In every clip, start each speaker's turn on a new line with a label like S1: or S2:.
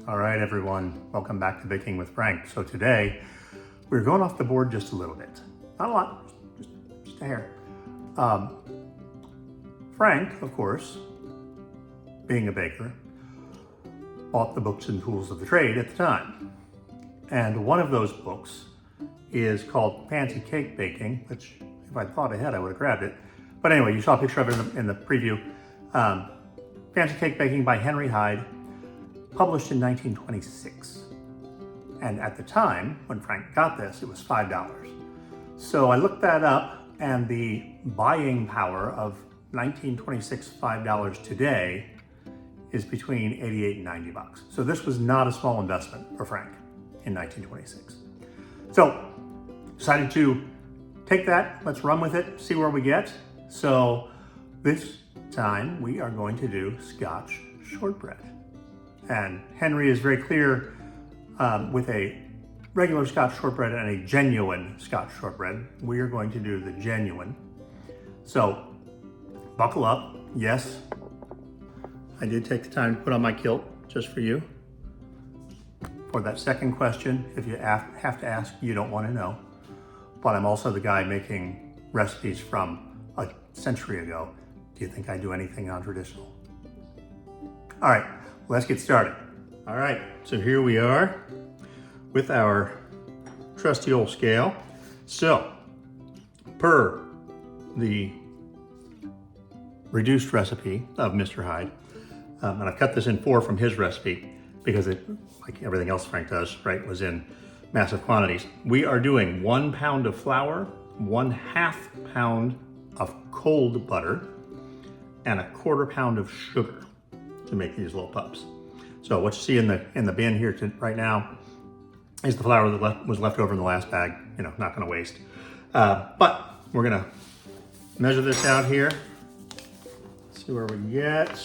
S1: All right, everyone, welcome back to Baking with Frank. So today, we're going off the board just a little bit. Not a lot, just a hair. Frank, of course, being a baker, bought the books and tools of the trade at the time. And one of those books is called Fancy Cake Baking, which if I'd thought ahead, I would have grabbed it. But anyway, you saw a picture of it in the preview. Fancy Cake Baking by Henry Hyde, published in 1926. And at the time, when Frank got this, it was $5. So I looked that up, and the buying power of 1926 $5 today is between 88 and 90 bucks. So this was not a small investment for Frank in 1926. So decided to take that, let's run with it, see where we get. So this time we are going to do Scotch shortbread. And Henry is very clear with a regular Scotch shortbread and a genuine Scotch shortbread. We are going to do the genuine. So buckle up. Yes, I did take the time to put on my kilt just for you. For that second question, if you have to ask, you don't want to know. But I'm also the guy making recipes from a century ago. Do you think I do anything non-traditional? All right, let's get started. All right, so here we are with our trusty old scale. So, per the reduced recipe of Mr. Hyde, and I've cut this in 4 from his recipe because it, like everything else Frank does, right, was in massive quantities. We are doing 1 pound of flour, 1/2 pound of cold butter, and 1/4 pound of sugar to make these little pups. So what you see in the bin here right now is the flour that was left over in the last bag. You know, not gonna waste. But we're gonna measure this out here. See where we get.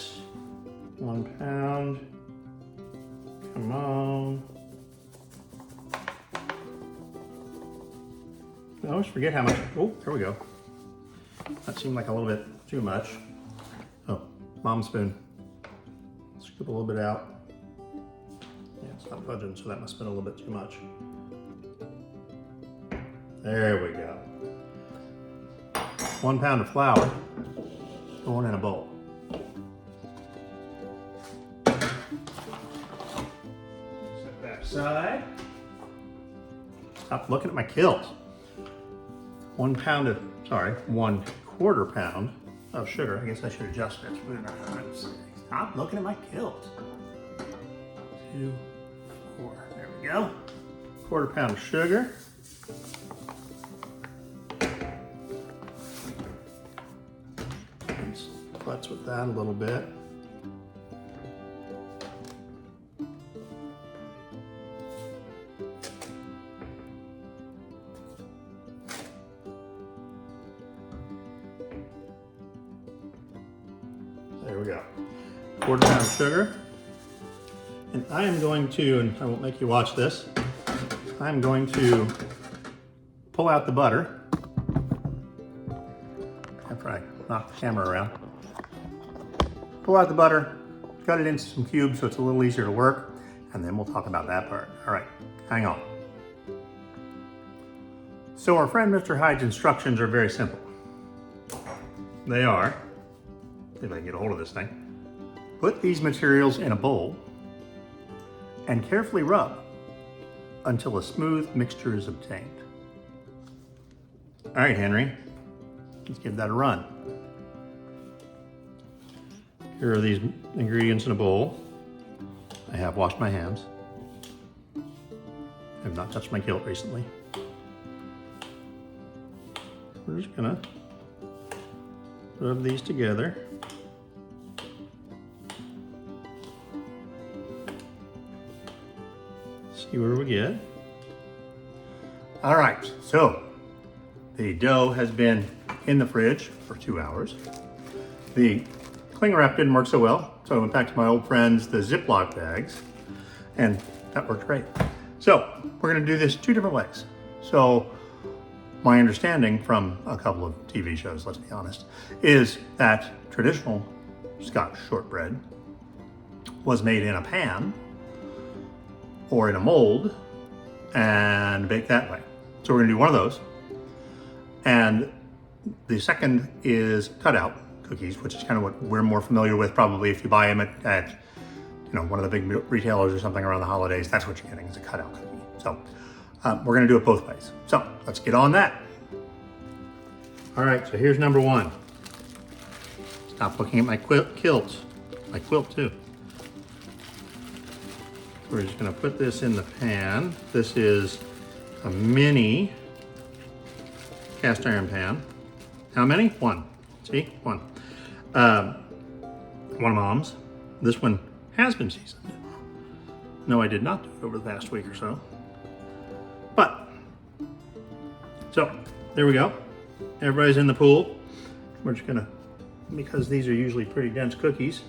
S1: 1 pound. Come on. I always forget how much. Oh, there we go. That seemed like a little bit too much. Oh, mom spoon. Scoop a little bit out. Yeah, it's not budging, so that must have been a little bit too much. There we go. 1 pound of flour going in a bowl. Set that aside. Stop looking at my kilt. 1/4 pound of sugar. I guess I should adjust it. Stop looking at my kilt. 2, 4, there we go. 1/4 pound of sugar. Let's klutz with that a little bit. There we go. 1/4 pound of sugar. And I am going to, and I won't make you watch this, I'm going to pull out the butter after I knock the camera around. Pull out the butter, cut it into some cubes so it's a little easier to work, and then we'll talk about that part. All right, hang on. So our friend Mr. Hyde's instructions are very simple. They are, if I can get a hold of this thing, put these materials in a bowl and carefully rub until a smooth mixture is obtained. All right, Henry, let's give that a run. Here are these ingredients in a bowl. I have washed my hands. I have not touched my kilt recently. We're just gonna rub these together. See where we get. All right, so the dough has been in the fridge for 2 hours. The cling wrap didn't work so well, so I went back to my old friends, the Ziploc bags, and that worked great. So we're gonna do this 2 different ways. So my understanding from a couple of TV shows, let's be honest, is that traditional Scotch shortbread was made in a pan or in a mold and baked that way. So we're gonna do one of those. And the second is cutout cookies, which is kind of what we're more familiar with probably if you buy them at one of the big retailers or something around the holidays. That's what you're getting, is a cutout cookie. So we're gonna do it both ways. So let's get on that. All right, so here's number 1. Stop looking at my quilt. My quilt too. We're just gonna put this in the pan. This is a mini cast iron pan. How many? 1. See, 1. One of Mom's. This one has been seasoned. No, I did not do it over the past week or so. But, so, there we go. Everybody's in the pool. We're just gonna, because these are usually pretty dense cookies,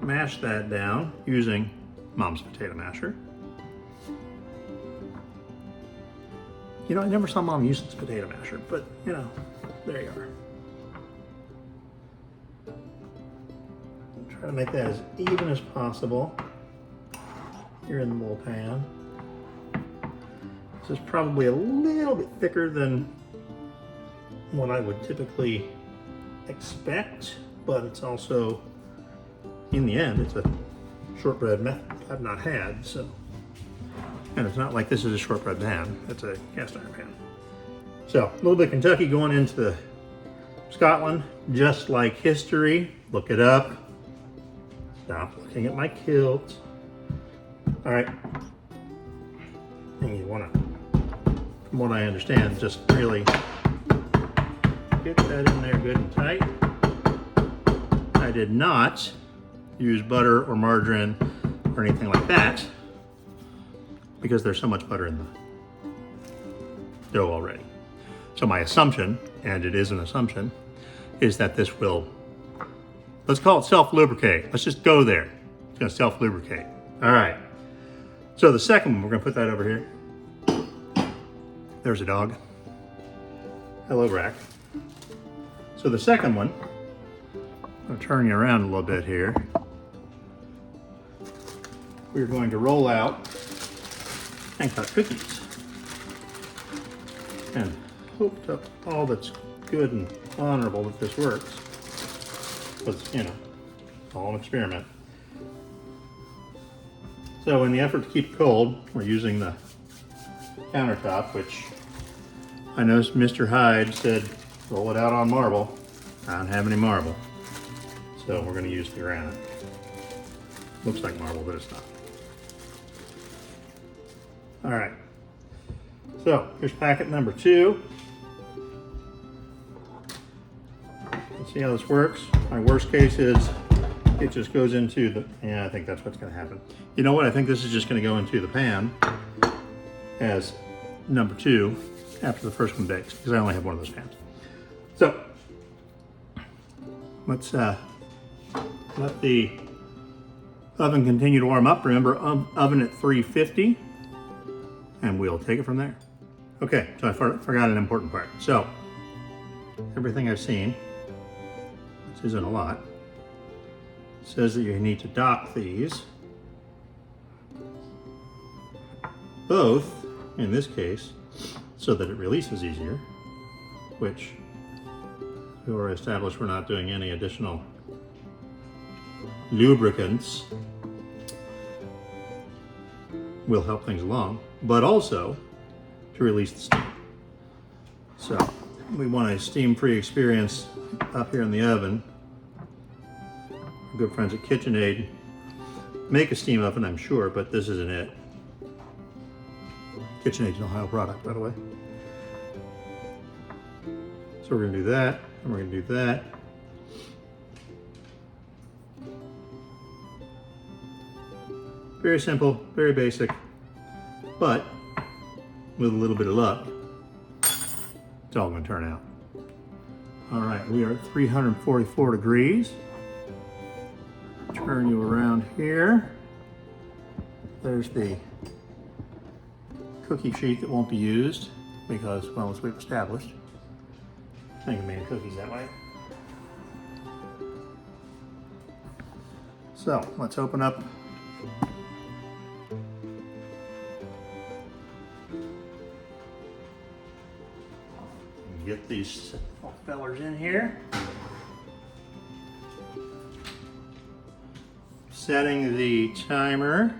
S1: mash that down using Mom's potato masher. You know, I never saw Mom use this potato masher, but you know, there you are. Try to make that as even as possible here in the little pan. This is probably a little bit thicker than what I would typically expect, but it's also, in the end, it's a shortbread method I've not had, so. And it's not like this is a shortbread pan, it's a cast iron pan. So, a little bit of Kentucky going into Scotland, just like history. Look it up. Stop looking at my kilt. All right. And you wanna, from what I understand, just really get that in there good and tight. I did not use butter or margarine or anything like that because there's so much butter in the dough already. So my assumption, and it is an assumption, is that this will, let's call it self-lubricate. Let's just go there. It's gonna self-lubricate. All right. So the second one, we're gonna put that over here. There's a dog. Hello, Brack. So the second one, I'm gonna turn you around a little bit here. We're going to roll out and cut cookies. And hope to all that's good and honorable that this works. Because, you know, it's all an experiment. So in the effort to keep it cold, we're using the countertop, which I know Mr. Hyde said, roll it out on marble. I don't have any marble. So we're gonna use the granite. Looks like marble, but it's not. All right, so here's packet number 2. Let's see how this works. My worst case is it just goes into the, yeah, I think that's what's gonna happen. You know what, I think this is just gonna go into the pan as number 2 after the first one bakes, because I only have one of those pans. So, let's let the oven continue to warm up. Remember, oven at 350, and we'll take it from there. Okay, so I forgot an important part. So, everything I've seen, which isn't a lot, says that you need to dock these, both, in this case, so that it releases easier, which we already established we're not doing any additional lubricants, will help things along, but also to release the steam. So we want a steam-free experience up here in the oven. Our good friends at KitchenAid make a steam oven, I'm sure, but this isn't it. KitchenAid's an Ohio product, by the way. So we're gonna do that, and we're gonna do that. Very simple, very basic. But with a little bit of luck, it's all gonna turn out. All right, we are at 344 degrees. Turn you around here. There's the cookie sheet that won't be used because, well, as we've established, I can make cookies that way. So let's open up and get these fellers in here. Setting the timer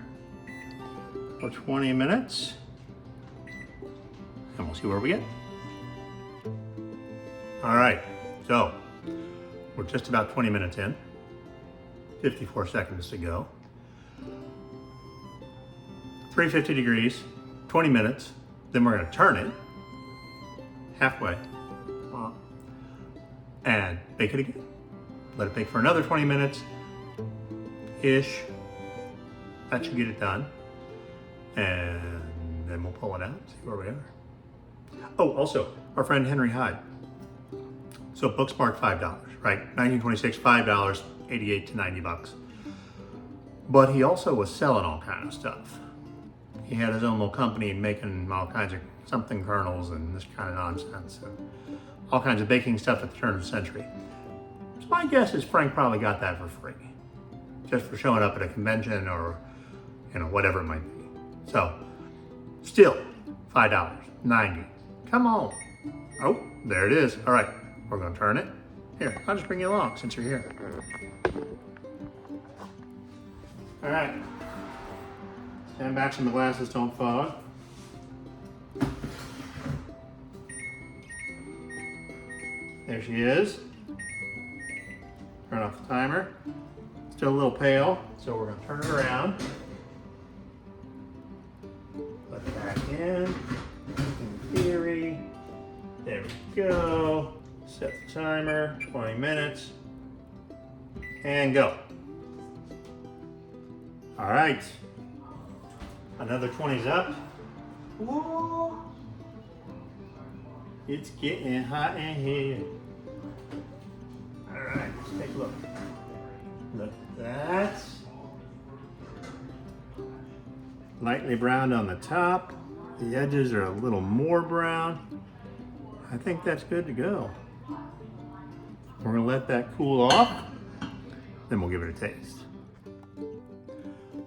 S1: for 20 minutes. And we'll see where we get. All right, so we're just about 20 minutes in. 54 seconds to go. 350 degrees, 20 minutes. Then we're gonna turn it halfway and bake it again. Let it bake for another 20 minutes-ish. That should get it done. And then we'll pull it out, see where we are. Oh, also, our friend Henry Hyde. So Booksmart, $5, right? 1926, $5, 88 to 90 bucks. But he also was selling all kind of stuff. He had his own little company making all kinds of something kernels and this kind of nonsense and all kinds of baking stuff at the turn of the century. So my guess is Frank probably got that for free, just for showing up at a convention or, you know, whatever it might be. So still $5, 90. Come on. Oh, there it is. All right, we're gonna turn it. Here, I'll just bring you along since you're here. All right. Stand back so the glasses don't fog. There she is. Turn off the timer. Still a little pale, so we're gonna turn it around. Put it back in theory. There we go. Set the timer, 20 minutes, and go. All right, another 20's up. Whoa. It's getting hot in here. All right, let's take a look. Look at that. Lightly browned on the top. The edges are a little more brown. I think that's good to go. We're gonna let that cool off, then we'll give it a taste.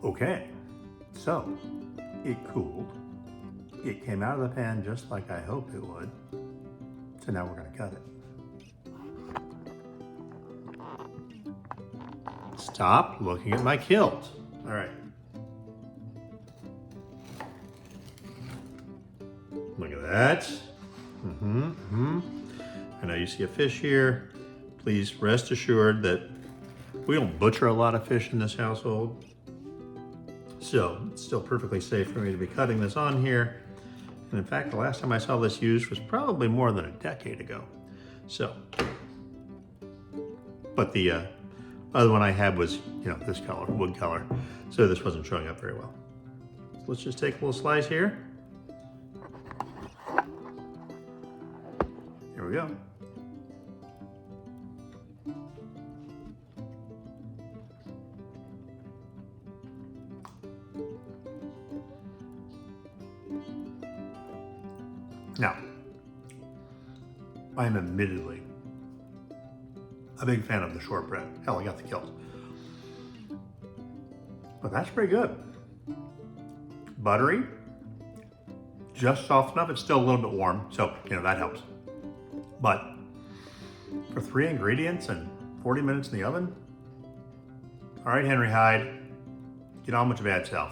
S1: Okay, so it cooled. It came out of the pan just like I hoped it would. So now we're gonna cut it. Stop looking at my kilt. All right. Look at that. I know you see a fish here. Please rest assured that we don't butcher a lot of fish in this household. So it's still perfectly safe for me to be cutting this on here. And in fact, the last time I saw this used was probably more than a decade ago. So, but the other one I had was, you know, this color, wood color. So this wasn't showing up very well. So let's just take a little slice here. Here we go. Now, I am admittedly a big fan of the shortbread. Hell, I got the kilt. But that's pretty good. Buttery, just soft enough. It's still a little bit warm, so, you know, that helps. But for 3 ingredients and 40 minutes in the oven, all right, Henry Hyde, get on with your bad self.